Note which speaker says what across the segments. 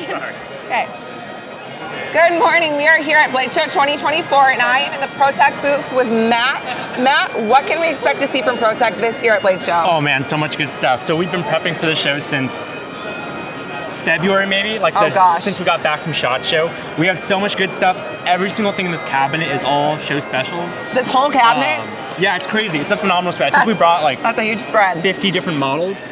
Speaker 1: Sorry.
Speaker 2: Okay. Good morning. We are here at Blade Show 2024, and I am in the ProTech booth with Matt. Matt, what can we expect to see from ProTech this year at Blade Show?
Speaker 1: Oh man, so much good stuff. So we've been prepping for the show since February maybe, since we got back from SHOT Show. We have so much good stuff. Every single thing in this cabinet is all show specials.
Speaker 2: This whole cabinet?
Speaker 1: Yeah, it's crazy. It's a phenomenal spread. I think we brought
Speaker 2: that's a huge spread.
Speaker 1: 50 different models.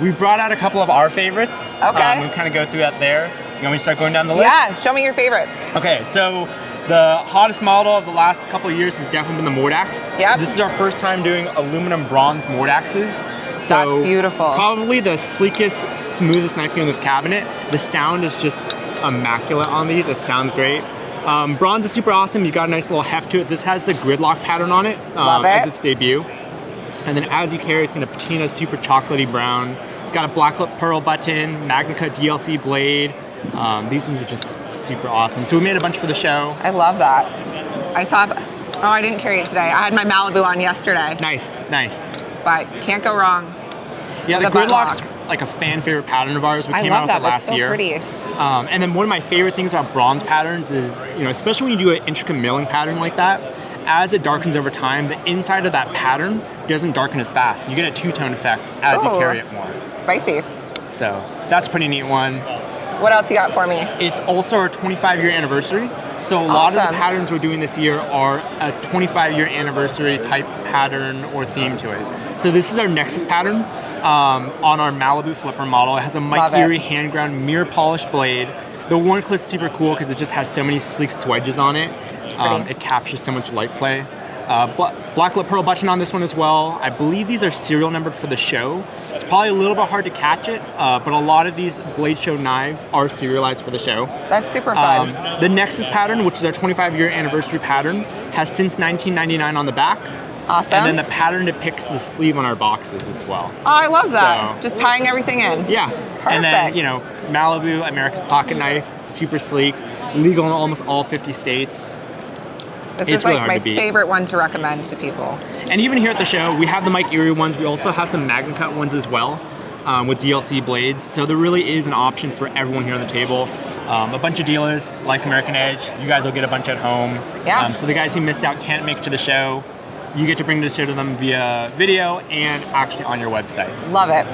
Speaker 1: We've brought out a couple of our favorites.
Speaker 2: Okay.
Speaker 1: We'll kind of go through that there. You want me to start going down the list?
Speaker 2: Yeah, show me your favorites.
Speaker 1: Okay, so the hottest model of the last couple of years has definitely been the Mordax.
Speaker 2: Yep.
Speaker 1: This is our first time doing aluminum bronze Mordaxes. So
Speaker 2: that's beautiful.
Speaker 1: Probably the sleekest, smoothest knife in this cabinet. The sound is just immaculate on these. It sounds great. Bronze is super awesome. You got a nice little heft to it. This has the gridlock pattern on it,
Speaker 2: Love it.
Speaker 1: as its debut. And then as you carry, it's going to patina super chocolatey brown. It's got a blacklit pearl button, MagnaCut DLC blade. These ones are just super awesome. So we made a bunch for the show.
Speaker 2: I love that. I didn't carry it today. I had my Malibu on yesterday.
Speaker 1: Nice.
Speaker 2: But can't go wrong.
Speaker 1: Yeah, the gridlock's like a fan favorite pattern of ours. We came out with it last year.
Speaker 2: Pretty.
Speaker 1: And then one of my favorite things about bronze patterns is, especially when you do an intricate milling pattern like that, as it darkens over time, the inside of that pattern doesn't darken as fast. You get a two-tone effect as you carry it more.
Speaker 2: Spicy.
Speaker 1: So that's a pretty neat one.
Speaker 2: What else you got for me?
Speaker 1: It's also our 25-year anniversary. So a lot of the patterns we're doing this year are a 25-year anniversary type pattern or theme to it. So this is our Nexus pattern on our Malibu flipper model. It has a Mike Erie hand-ground mirror polished blade. The Wharncliffe's super cool because it just has so many sleek swedges on it. It captures so much light play. Blacklit pearl button on this one as well. I believe these are serial numbered for the show. It's probably a little bit hard to catch it, but a lot of these Blade Show knives are serialized for the show.
Speaker 2: That's super fun.
Speaker 1: The Nexus pattern, which is our 25-year anniversary pattern, has since 1999 on the back.
Speaker 2: Awesome.
Speaker 1: And then the pattern depicts the sleeve on our boxes as well.
Speaker 2: Oh, I love that. Just tying everything in.
Speaker 1: Yeah.
Speaker 2: Perfect.
Speaker 1: And then, Malibu, America's pocket knife, super sleek, legal in almost all 50 states.
Speaker 2: This is like my favorite one to recommend to people.
Speaker 1: And even here at the show, we have the Mike Erie ones. We also have some MagnaCut ones as well with DLC blades. So there really is an option for everyone here on the table. A bunch of dealers like American Edge. You guys will get a bunch at home.
Speaker 2: Yeah.
Speaker 1: So the guys who missed out can't make it to the show. You get to bring the show to them via video and actually on your website.
Speaker 2: Love it.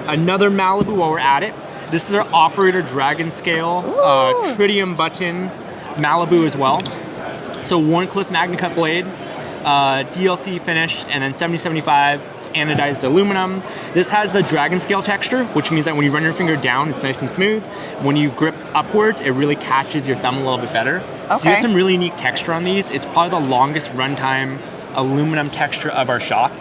Speaker 1: Another Malibu while we're at it. This is our Operator Dragon Scale tritium button Malibu as well. So Wharncliffe MagnaCut blade, DLC finished, and then 7075 anodized aluminum. This has the dragon scale texture, which means that when you run your finger down, it's nice and smooth. When you grip upwards, it really catches your thumb a little bit better.
Speaker 2: Okay.
Speaker 1: So you have some really unique texture on these. It's probably the longest runtime aluminum texture of our shop.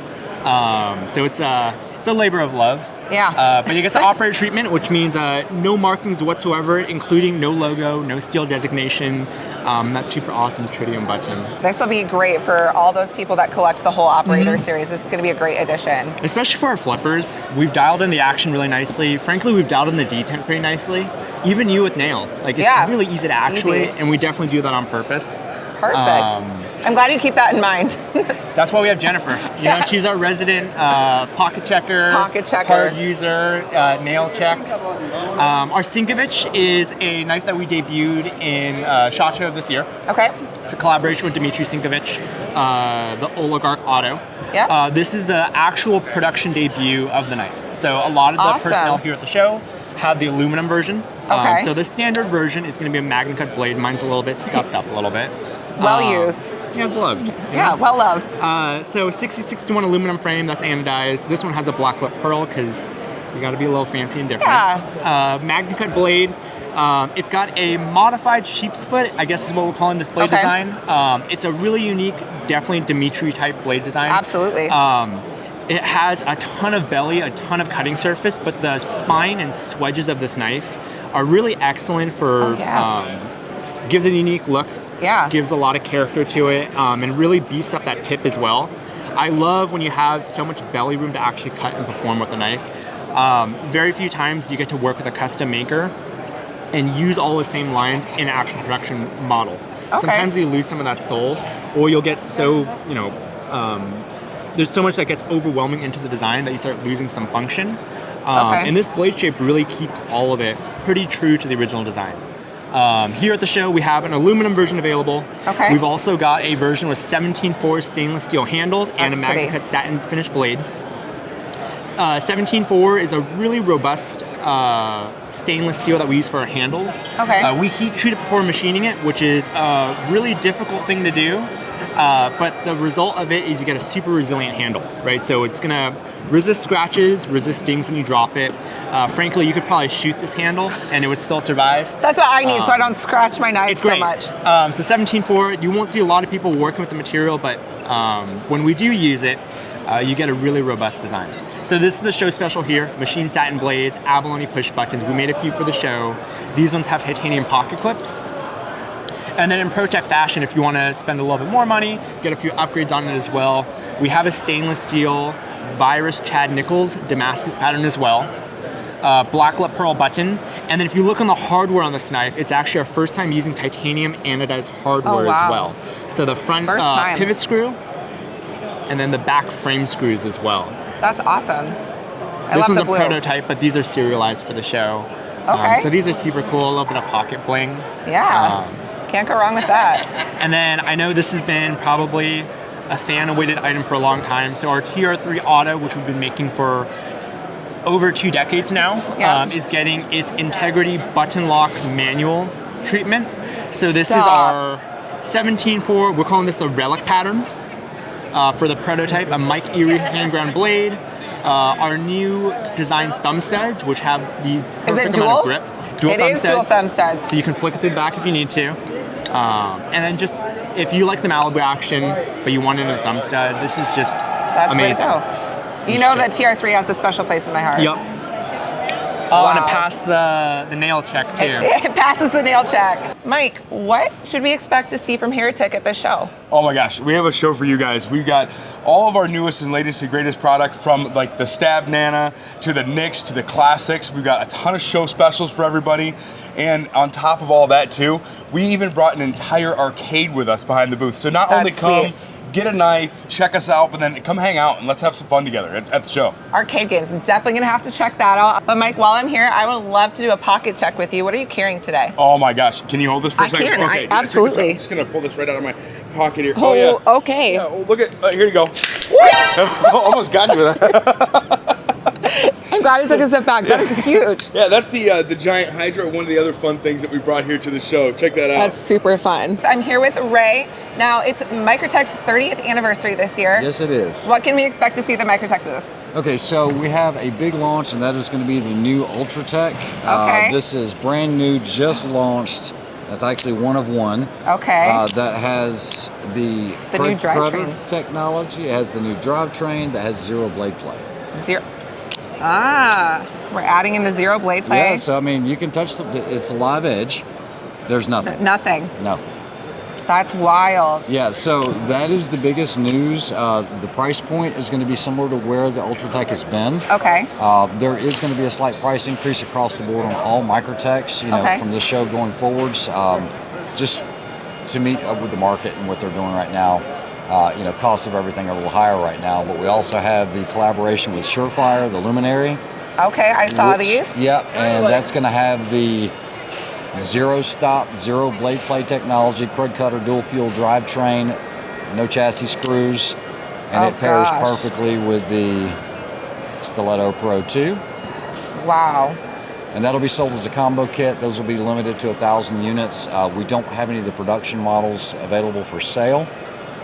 Speaker 1: So it's a labor of love.
Speaker 2: Yeah.
Speaker 1: But you get the operator treatment, which means no markings whatsoever, including no logo, no steel designation. That super awesome tritium button.
Speaker 2: This will be great for all those people that collect the whole Operator series. This is going to be a great addition.
Speaker 1: Especially for our flippers. We've dialed in the action really nicely. Frankly, we've dialed in the detent pretty nicely. Even you with nails. It's really easy to actuate, and we definitely do that on purpose.
Speaker 2: Perfect. I'm glad you keep that in mind.
Speaker 1: That's why we have Jennifer. She's our resident pocket checker, hard user, nail checks. Our Sinkovich is a knife that we debuted in SHOT Show of this year.
Speaker 2: Okay.
Speaker 1: It's a collaboration with Dmitry Sinkovich, the Oligarch Auto.
Speaker 2: Yeah.
Speaker 1: This is the actual production debut of the knife. So a lot of the personnel here at the show have the aluminum version.
Speaker 2: Okay.
Speaker 1: So the standard version is going to be a MagnaCut blade. Mine's a little bit scuffed up a little bit.
Speaker 2: Well used.
Speaker 1: Yeah, it's loved.
Speaker 2: Yeah, well loved.
Speaker 1: So 6061 aluminum frame, that's anodized. This one has a blacklit pearl because you got to be a little fancy and different.
Speaker 2: Yeah.
Speaker 1: MagnaCut blade. It's got a modified sheep's foot, I guess is what we're calling this blade design. It's a really unique, definitely Dmitry type blade design.
Speaker 2: Absolutely.
Speaker 1: It has a ton of belly, a ton of cutting surface, but the spine and swedges of this knife are really excellent for, gives it a unique look.
Speaker 2: Yeah.
Speaker 1: Gives a lot of character to it, and really beefs up that tip as well. I love when you have so much belly room to actually cut and perform with the knife. Very few times you get to work with a custom maker and use all the same lines in an actual production model.
Speaker 2: Okay.
Speaker 1: Sometimes you lose some of that soul, or you'll get so, there's so much that gets overwhelming into the design that you start losing some function.
Speaker 2: Okay.
Speaker 1: And this blade shape really keeps all of it pretty true to the original design. Here at the show, we have an aluminum version available.
Speaker 2: Okay.
Speaker 1: We've also got a version with 17.4 stainless steel handles and a
Speaker 2: That's
Speaker 1: MagnaCut satin finish blade. 17.4 is a really robust stainless steel that we use for our handles.
Speaker 2: Okay.
Speaker 1: We heat treat it before machining it, which is a really difficult thing to do. But the result of it is you get a super resilient handle, right? So it's gonna resist scratches, resist stings when you drop it. Frankly, you could probably shoot this handle and it would still survive.
Speaker 2: So that's what I need, so I don't scratch my knives
Speaker 1: It's great.
Speaker 2: so much.
Speaker 1: So 17.4, you won't see a lot of people working with the material, but when we do use it, you get a really robust design. So this is the show special here, machine satin blades, abalone push buttons. We made a few for the show. These ones have titanium pocket clips. And then in ProTech fashion, if you want to spend a little bit more money, get a few upgrades on it as well. We have a stainless steel Virus Chad Nichols Damascus pattern as well. Blacklet pearl button. And then if you look on the hardware on this knife, it's actually our first time using titanium anodized hardware as well. So the front pivot screw, and then the back frame screws as well.
Speaker 2: That's awesome.
Speaker 1: This one's a prototype, but these are serialized for the show.
Speaker 2: Okay.
Speaker 1: So these are super cool, a little bit of pocket bling.
Speaker 2: Yeah, can't go wrong with that.
Speaker 1: And then I know this has been probably a fan-awaited item for a long time. So our TR3 Auto, which we've been making for over 2 decades now, is getting its Integrity button lock manual treatment. So this is our 17.4, we're calling this a relic pattern. For the prototype, a Mike Erie hand ground blade, our new design thumb studs, which have the perfect amount of grip.
Speaker 2: It is dual thumb studs.
Speaker 1: So you can flick it through the back if you need to. And then just, if you like the Malibu action, but you want it in a thumb stud, this is just amazing.
Speaker 2: Way to go. You know that TR3 has a special place in my heart.
Speaker 1: Yep. I want to pass the nail check too.
Speaker 2: It passes the nail check. Mike, what should we expect to see from Heretic at this show?
Speaker 3: Oh my gosh, we have a show for you guys. We've got all of our newest and latest and greatest product, from like the Stab Nana to the Nix to the Classics. We've got a ton of show specials for everybody. And on top of all that too, we even brought an entire arcade with us behind the booth. So not only come, get a knife, check us out, but then come hang out and let's have some fun together at the show.
Speaker 2: Arcade games, I'm definitely gonna have to check that out. But Mike, while I'm here, I would love to do a pocket check with you. What are you carrying today?
Speaker 3: Oh my gosh, can you hold this for a second?
Speaker 2: I can,
Speaker 3: okay,
Speaker 2: absolutely.
Speaker 3: I'm just gonna pull this right out of my pocket here.
Speaker 2: Oh, yeah. Okay.
Speaker 3: Yeah, look at, here you go. Almost got you with that.
Speaker 2: I'm glad you took a step back. That is huge.
Speaker 3: Yeah, that's the giant Hydra, one of the other fun things that we brought here to the show. Check that out.
Speaker 2: That's super fun. I'm here with Ray. Now, it's Microtech's 30th anniversary this year.
Speaker 4: Yes, it is.
Speaker 2: What can we expect to see at the Microtech booth?
Speaker 4: Okay, so we have a big launch, and that is going to be the new Ultratech.
Speaker 2: Okay.
Speaker 4: This is brand new, just launched. That's actually one of one.
Speaker 2: Okay.
Speaker 4: That has the
Speaker 2: new drivetrain
Speaker 4: technology. It has the new drivetrain that has zero blade play.
Speaker 2: We're adding in the zero blade play.
Speaker 4: Yeah, so I mean, you can touch it's a live edge. There's nothing.
Speaker 2: Nothing.
Speaker 4: No.
Speaker 2: That's wild.
Speaker 4: Yeah, so that is the biggest news. The price point is going to be similar to where the Ultratech has been.
Speaker 2: Okay.
Speaker 4: There is going to be a slight price increase across the board on all Microtechs, from this show going forwards, just to meet up with the market and what they're doing right now. Costs of everything are a little higher right now, but we also have the collaboration with Surefire, the Luminary.
Speaker 2: Okay, I saw these.
Speaker 4: Yep, and that's going to have the zero stop, zero blade play technology, Crud Cutter dual fuel drivetrain, no chassis screws, and it pairs perfectly with the Stiletto Pro 2.
Speaker 2: Wow.
Speaker 4: And that'll be sold as a combo kit. Those will be limited to 1,000 units. We don't have any of the production models available for sale,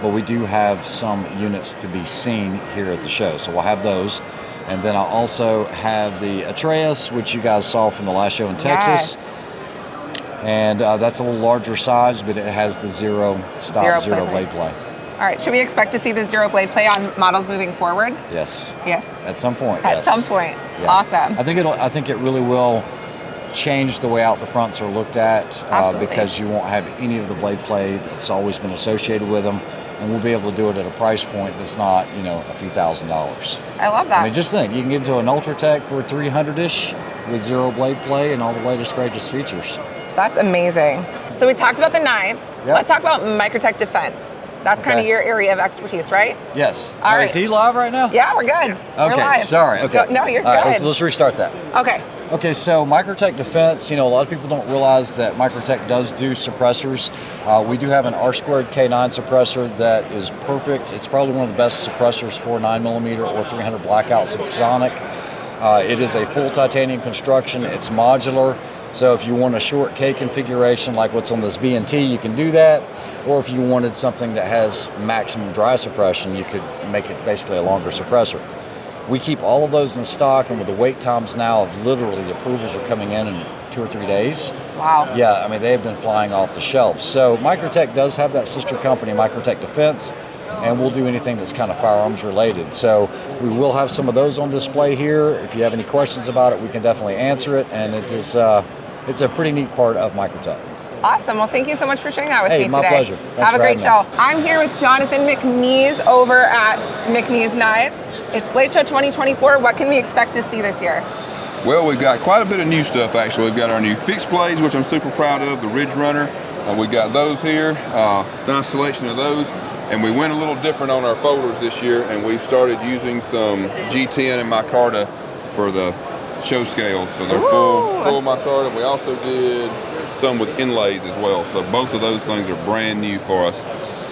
Speaker 4: but we do have some units to be seen here at the show. So we'll have those. And then I'll also have the Atreus, which you guys saw from the last show in Texas.
Speaker 2: Yes.
Speaker 4: And that's a little larger size, but it has the zero stop, zero blade play.
Speaker 2: All right, should we expect to see the zero blade play on models moving forward?
Speaker 4: Yes.
Speaker 2: Yes.
Speaker 4: At some point.
Speaker 2: At some point.
Speaker 4: Yeah.
Speaker 2: Awesome.
Speaker 4: I think it really will change the way out the fronts are looked at, because you won't have any of the blade play that's always been associated with them, and we'll be able to do it at a price point that's not, a few $1,000s.
Speaker 2: I love that.
Speaker 4: I mean, just think, you can get into an Ultratech for 300-ish with zero blade play and all the latest greatest features.
Speaker 2: That's amazing. So we talked about the knives.
Speaker 4: Yep.
Speaker 2: Let's talk about Microtech Defense. That's kind of
Speaker 4: Okay.
Speaker 2: your area of expertise, right?
Speaker 4: Yes.
Speaker 2: All right.
Speaker 4: Is he live right now?
Speaker 2: Yeah, we're good. We're
Speaker 4: Okay.
Speaker 2: live.
Speaker 4: Sorry. Okay.
Speaker 2: No, you're
Speaker 4: All right,
Speaker 2: good.
Speaker 4: let's restart that.
Speaker 2: Okay.
Speaker 4: Okay, so Microtech Defense, a lot of people don't realize that Microtech does do suppressors. We do have an R² K9 suppressor that is perfect. It's probably one of the best suppressors for 9mm or 300 blackout subsonic. It is a full titanium construction. It's modular. So if you want a short K configuration like what's on this B&T, you can do that. Or if you wanted something that has maximum dry suppression, you could make it basically a longer suppressor. We keep all of those in stock, and with the wait times now of literally the approvals are coming in 2 or 3 days.
Speaker 2: Wow.
Speaker 4: Yeah, I mean, they have been flying off the shelf. So Microtech does have that sister company, Microtech Defense, and we'll do anything that's kind of firearms related. So we will have some of those on display here. If you have any questions about it, we can definitely answer it, and it is it's a pretty neat part of Microtech.
Speaker 2: Awesome. Well, thank you so much for sharing that with me today.
Speaker 4: My pleasure. Thanks
Speaker 2: Have a
Speaker 4: for
Speaker 2: great
Speaker 4: having
Speaker 2: show. I'm here with Jonathan McNees over at McNees Knives. It's Blade Show 2024. What can we expect to see this year?
Speaker 5: Well, we've got quite a bit of new stuff actually. We've got our new fixed blades, which I'm super proud of, the Ridge Runner. We've got those here, nice selection of those. And we went a little different on our folders this year, and we've started using some G10 and micarta for the show scales. So they're full micarta. We also did some with inlays as well. So both of those things are brand new for us.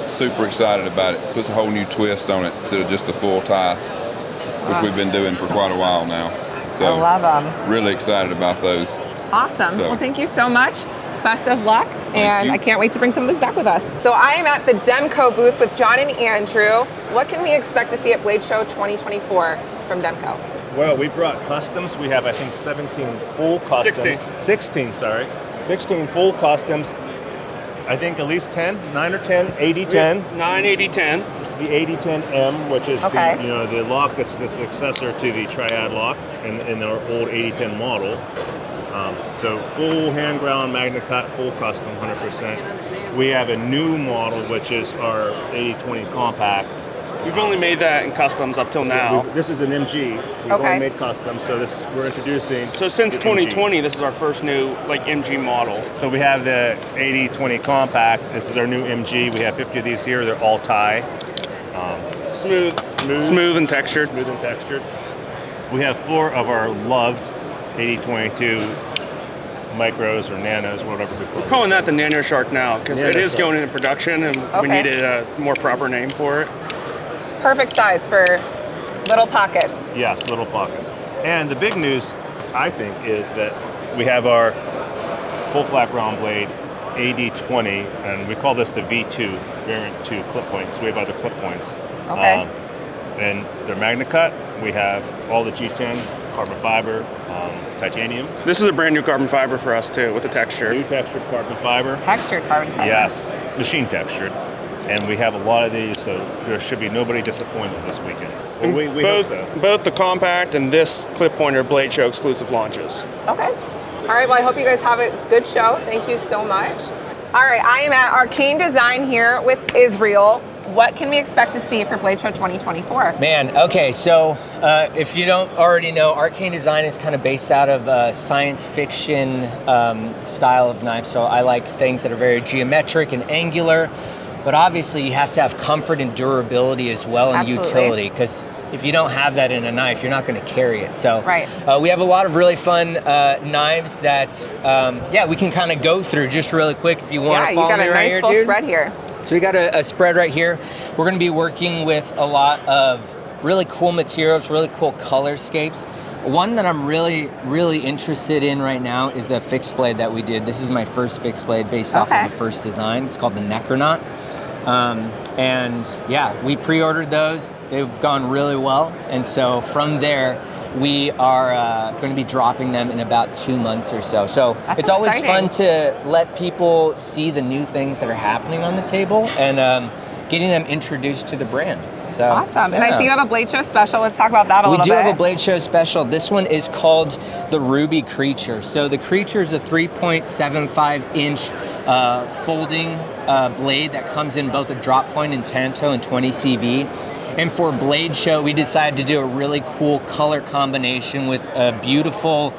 Speaker 5: Super excited about it. Puts a whole new twist on it instead of just the full tie, which we've been doing for quite a while now. So
Speaker 2: I love them.
Speaker 5: really excited about those.
Speaker 2: Awesome.
Speaker 5: So-
Speaker 2: Well, thank you so much. Best of luck, and
Speaker 5: you.
Speaker 2: I can't wait to bring some of this back with us. So I am at the Demco booth with John and Andrew. What can we expect to see at Blade Show 2024 from Demco?
Speaker 6: Well, we brought customs. We have, I think, 17 full customs. 16 full customs. I think at least 9 or 10, 80-10.
Speaker 7: 98010.
Speaker 6: It's the 8010M, which is
Speaker 2: Okay.
Speaker 6: the lock that's the successor to the Triad lock in our old 8010 model. So full hand ground, magna cut, full custom, 100%. We have a new model, which is our 8020 compact.
Speaker 7: We've only made that in customs up till now.
Speaker 6: This is an MG. We've
Speaker 2: Okay.
Speaker 6: only made custom, so we're introducing.
Speaker 7: So since
Speaker 6: the MG.
Speaker 7: 2020, this is our first new MG model.
Speaker 6: So we have the 8020 compact. This is our new MG. We have 50 of these here. They're all tie.
Speaker 7: Smooth and textured.
Speaker 6: Smooth and textured. We have 4 of our loved 8022 micros or nanos, whatever we call them.
Speaker 7: Calling that the Nano Shark now because it
Speaker 6: Nano
Speaker 7: is
Speaker 6: Shark.
Speaker 7: going into production and we
Speaker 2: Okay.
Speaker 7: needed a more proper name for it.
Speaker 2: Perfect size for little pockets.
Speaker 6: Yes, little pockets. And the big news, I think, is that we have our full flat round blade 8020, and we call this the V2 variant 2 clip points. We have other clip points.
Speaker 2: Okay.
Speaker 6: And they're magna cut. We have all the G10 carbon fiber, titanium,
Speaker 7: This is a brand new carbon fiber for us too with the texture.
Speaker 6: new textured carbon fiber.
Speaker 2: Textured carbon fiber.
Speaker 6: Yes, machine textured. And we have a lot of these, so there should be nobody disappointed this weekend. Well, we hope so.
Speaker 7: Both the compact and this clip pointer Blade Show exclusive launches.
Speaker 2: Okay. All right, well, I hope you guys have a good show. Thank you so much. All right, I am at Arcane Design here with Israel. What can we expect to see for Blade Show 2024?
Speaker 8: Man, okay, so if you don't already know, Arcane Design is kind of based out of science fiction style of knife. So I like things that are very geometric and angular, but obviously you have to have comfort and durability as well, and
Speaker 2: Absolutely.
Speaker 8: utility, because if you don't have that in a knife, you're not going to carry it. So
Speaker 2: Right.
Speaker 8: We have a lot of really fun knives that, we can kind of go through just really quick if you want
Speaker 2: Yeah,
Speaker 8: to
Speaker 2: you
Speaker 8: follow
Speaker 2: got
Speaker 8: me
Speaker 2: a
Speaker 8: right
Speaker 2: nice
Speaker 8: here,
Speaker 2: full
Speaker 8: dude.
Speaker 2: spread here.
Speaker 8: So we got a spread right here. We're gonna be working with a lot of really cool materials, really cool colorscapes. One that I'm really, really interested in right now is the fixed blade that we did. This is my first fixed blade based off
Speaker 2: Okay.
Speaker 8: of the first design. It's called the Necronaut. We pre-ordered those. They've gone really well. And so from there, we are going to be dropping them in about 2 months or so. So
Speaker 2: That's
Speaker 8: it's always
Speaker 2: exciting.
Speaker 8: fun to let people see the new things that are happening on the table and getting them introduced to the brand. So
Speaker 2: Awesome. And I
Speaker 8: yeah.
Speaker 2: see you have a Blade Show special. Let's talk about that a
Speaker 8: We
Speaker 2: little
Speaker 8: do
Speaker 2: bit.
Speaker 8: have a Blade Show special. This one is called the Ruby Creature. So the Creature is a 3.75 inch folding blade that comes in both a drop point and Tanto and 20 CV. And for Blade Show, we decided to do a really cool color combination with a beautiful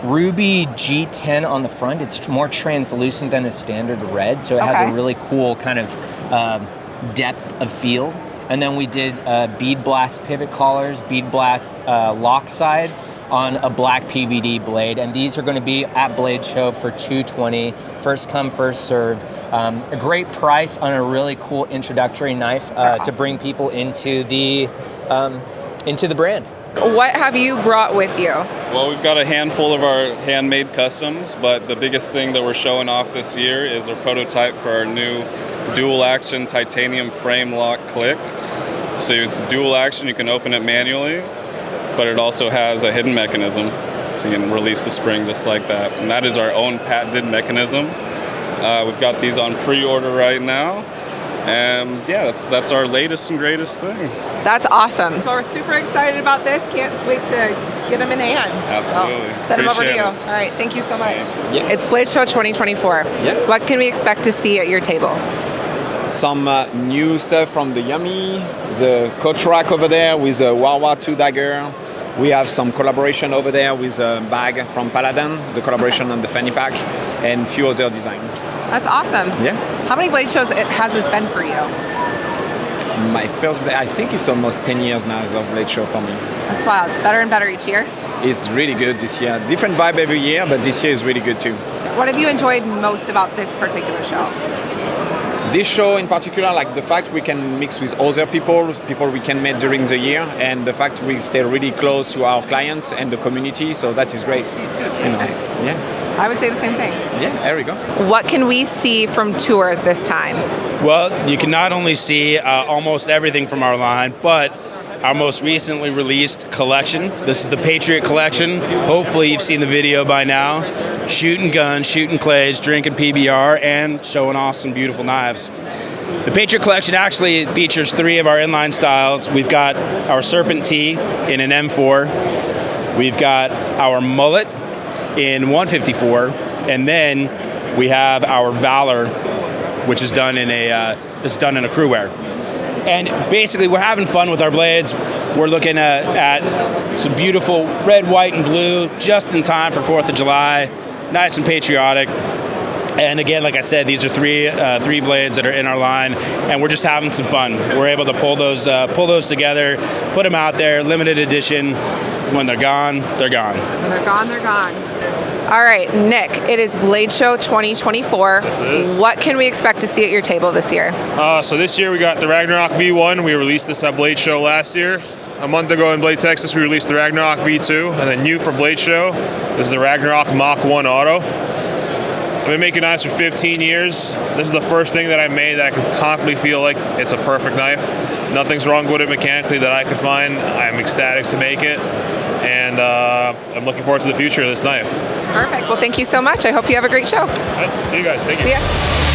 Speaker 8: Ruby G10 on the front. It's more translucent than a standard red, so it has
Speaker 2: Okay.
Speaker 8: a really cool kind of depth of field. And then we did bead blast pivot collars, bead blast lock side on a black PVD blade. And these are going to be at Blade Show for $220, first come, first served. A great price on a really cool introductory knife to bring people into the brand.
Speaker 2: What have you brought with you?
Speaker 9: Well, we've got a handful of our handmade customs, but the biggest thing that we're showing off this year is our prototype for our new dual action titanium frame lock click. So it's dual action, you can open it manually, but it also has a hidden mechanism. So you can release the spring just like that. And that is our own patented mechanism. We've got these on pre-order right now. And yeah, that's our latest and greatest thing.
Speaker 2: That's awesome. So we're super excited about this. Can't wait to get them in hand.
Speaker 9: Absolutely.
Speaker 2: So, send them over to you.
Speaker 9: It.
Speaker 2: All right, thank you so much.
Speaker 10: Yeah.
Speaker 2: It's Blade Show 2024.
Speaker 10: Yeah.
Speaker 2: What can we expect to see at your table?
Speaker 10: Some new stuff from the Yummy, the coach rack over there with a Wawa 2 dagger. We have some collaboration over there with a bag from Paladin, the collaboration on the fanny pack, and a few other designs.
Speaker 2: That's awesome.
Speaker 10: Yeah.
Speaker 2: How many Blade Shows has this been for you?
Speaker 10: My first, I think it's almost 10 years now as a Blade Show for me.
Speaker 2: That's wild. Better and better each year.
Speaker 10: It's really good this year. Different vibe every year, but this year is really good too.
Speaker 2: What have you enjoyed most about this particular show?
Speaker 10: This show in particular, like the fact we can mix with other people we can meet during the year, and the fact we stay really close to our clients and the community, so that is great. You know, yeah.
Speaker 2: I would say the same thing.
Speaker 10: Yeah, there we go.
Speaker 2: What can we see from Tour this time?
Speaker 11: Well, you can not only see almost everything from our line, but our most recently released collection. This is the Patriot Collection. Hopefully you've seen the video by now. Shooting guns, shooting clays, drinking PBR, and showing off some beautiful knives. The Patriot Collection actually features 3 of our inline styles. We've got our Serpent T in an M4. We've got our Mullet in 154, and then we have our Valor, which is done in a crew wear. And basically, we're having fun with our blades. We're looking at some beautiful red, white, and blue, just in time for 4th of July. Nice and patriotic. And again, like I said, these are three blades that are in our line, and we're just having some fun. We're able to pull those together, put them out there, limited edition. When they're gone, they're gone.
Speaker 2: When they're gone, they're gone. All right, Nick, it is Blade Show 2024. What can we expect to see at your table this year?
Speaker 6: So this year we got the Ragnarok V1. We released this at Blade Show last year. A month ago in Blade, Texas, we released the Ragnarok V2. And then new for Blade Show is the Ragnarok Mach 1 Auto. I've been making knives for 15 years. This is the first thing that I made that I can confidently feel like it's a perfect knife. Nothing's wrong with it mechanically that I could find. I'm ecstatic to make it. And I'm looking forward to the future of this knife.
Speaker 2: Perfect. Well, thank you so much. I hope you have a great show.
Speaker 6: All right, see you guys. Thank you.
Speaker 2: See ya.